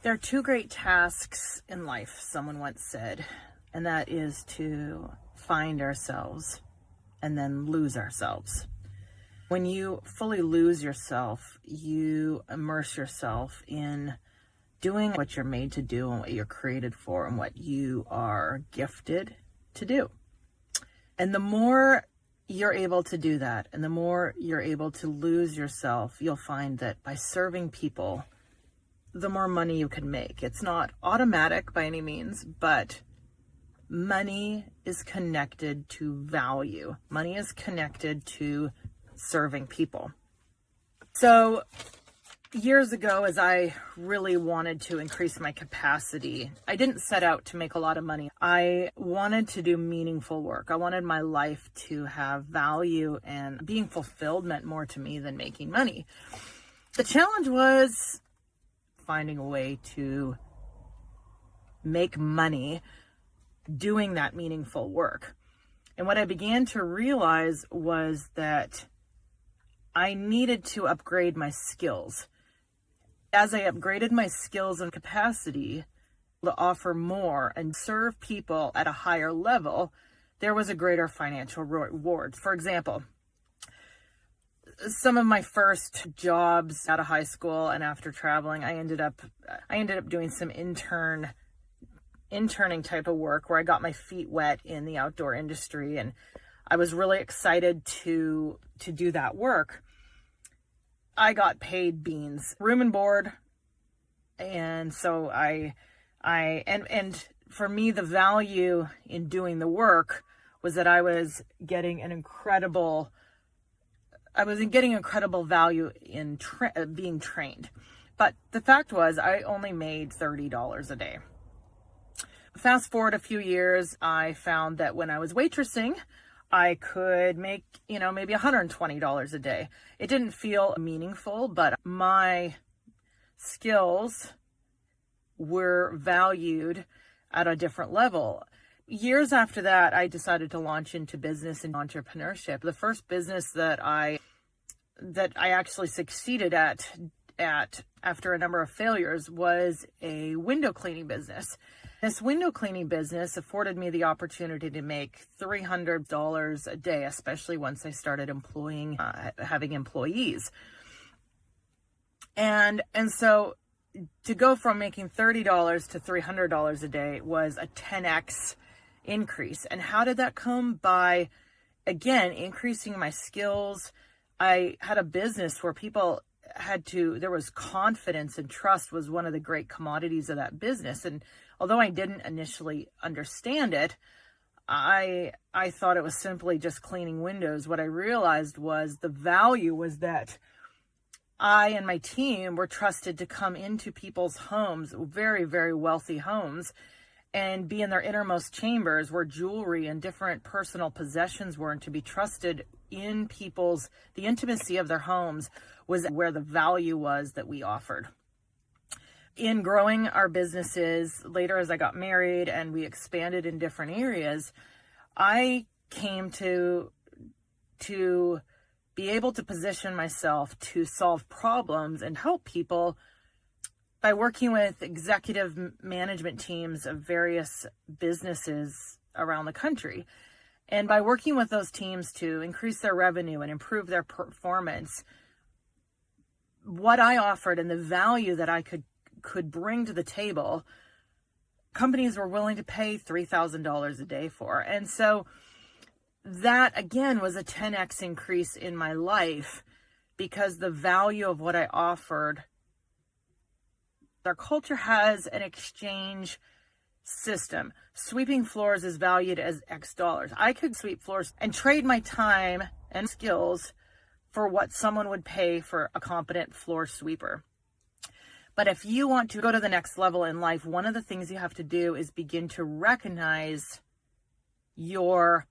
There are two great tasks in life, someone once said, and that is to find ourselves and then lose ourselves. When you fully lose yourself, you immerse yourself in doing what you're made to do and what you're created for and what you are gifted to do. And the more you're able to do that, and the more you're able to lose yourself, you'll find that by serving people, the more money you can make. It's not automatic by any means, but money is connected to value. Money is connected to serving people. So years ago, as I really wanted to increase my capacity, I didn't set out to make a lot of money. I wanted to do meaningful work. I wanted my life to have value, and being fulfilled meant more to me than making money. The challenge was finding a way to make money doing that meaningful work. And what I began to realize was that I needed to upgrade my skills. As I upgraded my skills and capacity to offer more and serve people at a higher level, there was a greater financial reward. For example, some of my first jobs out of high school and after traveling, I ended up doing some interning type of work where I got my feet wet in the outdoor industry, and I was really excited to do that work. I got paid beans, room and board, and so I for me, the value in doing the work was that I was getting incredible value in being trained. But the fact was, I only made $30 a day. Fast forward a few years, I found that when I was waitressing, I could make, maybe $120 a day. It didn't feel meaningful, but my skills were valued at a different level. Years after that, I decided to launch into business and entrepreneurship. The first business that I actually succeeded at after a number of failures was a window cleaning business. This window cleaning business afforded me the opportunity to make $300 a day, especially once I started having employees. And so to go from making $30 to $300 a day was a 10x increase. And how did that come? By, again, increasing my skills. I had a business where people there was confidence, and trust was one of the great commodities of that business. And although I didn't initially understand it, I thought it was simply just cleaning windows. What I realized was the value was that I and my team were trusted to come into people's homes, very, very wealthy homes, and be in their innermost chambers where jewelry and different personal possessions were, and to be trusted in the intimacy of their homes was where the value was that we offered. In growing our businesses, later as I got married and we expanded in different areas, I came to be able to position myself to solve problems and help people by working with executive management teams of various businesses around the country. And by working with those teams to increase their revenue and improve their performance, what I offered and the value that I could bring to the table, companies were willing to pay $3,000 a day for. And so that, again, was a 10x increase in my life because the value of what I offered. Our culture has an exchange system. Sweeping floors is valued as X dollars. I could sweep floors and trade my time and skills for what someone would pay for a competent floor sweeper. But if you want to go to the next level in life, one of the things you have to do is begin to recognize the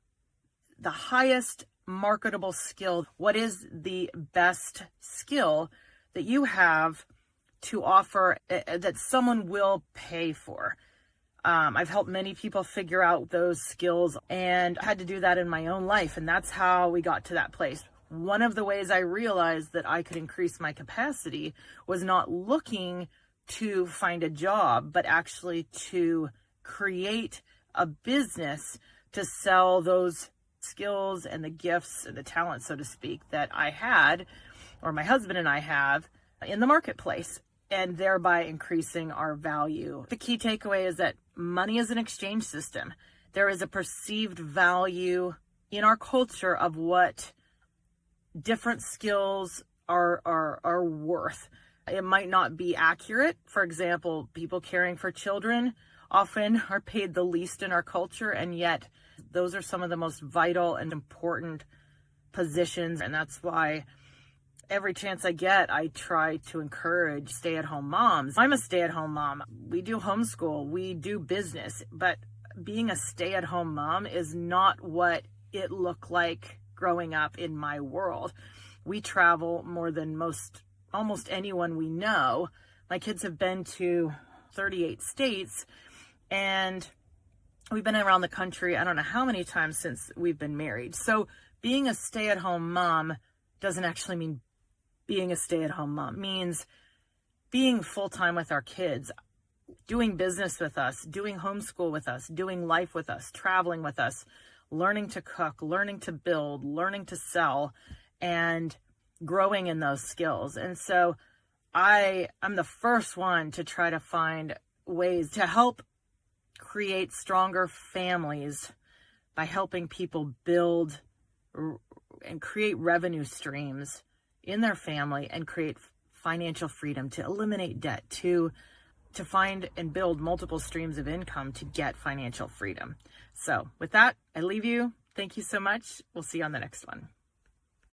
highest marketable skill. What is the best skill that you have to offer that someone will pay for? I've helped many people figure out those skills, and I had to do that in my own life. And that's how we got to that place. One of the ways I realized that I could increase my capacity was not looking to find a job, but actually to create a business to sell those skills and the gifts and the talent, so to speak, that I had, or my husband and I have, in the marketplace, and thereby increasing our value. The key takeaway is that money is an exchange system. There is a perceived value in our culture of what different skills are worth. It might not be accurate. For example, people caring for children often are paid the least in our culture, and yet those are some of the most vital and important positions. And that's why every chance I get, I try to encourage stay-at-home moms. I'm a stay-at-home mom. We do homeschool, we do business, but being a stay-at-home mom is not what it looked like growing up in my world. We travel more than almost anyone we know. My kids have been to 38 states, and we've been around the country, I don't know how many times since we've been married. So being a stay-at-home mom doesn't actually mean being a stay-at-home mom. It means being full-time with our kids, doing business with us, doing homeschool with us, doing life with us, traveling with us, learning to cook, learning to build, learning to sell, and growing in those skills. And so I'm the first one to try to find ways to help create stronger families by helping people build and create revenue streams in their family and create financial freedom, to eliminate debt, to find and build multiple streams of income to get financial freedom. So with that, I leave you. Thank you so much. We'll see you on the next one.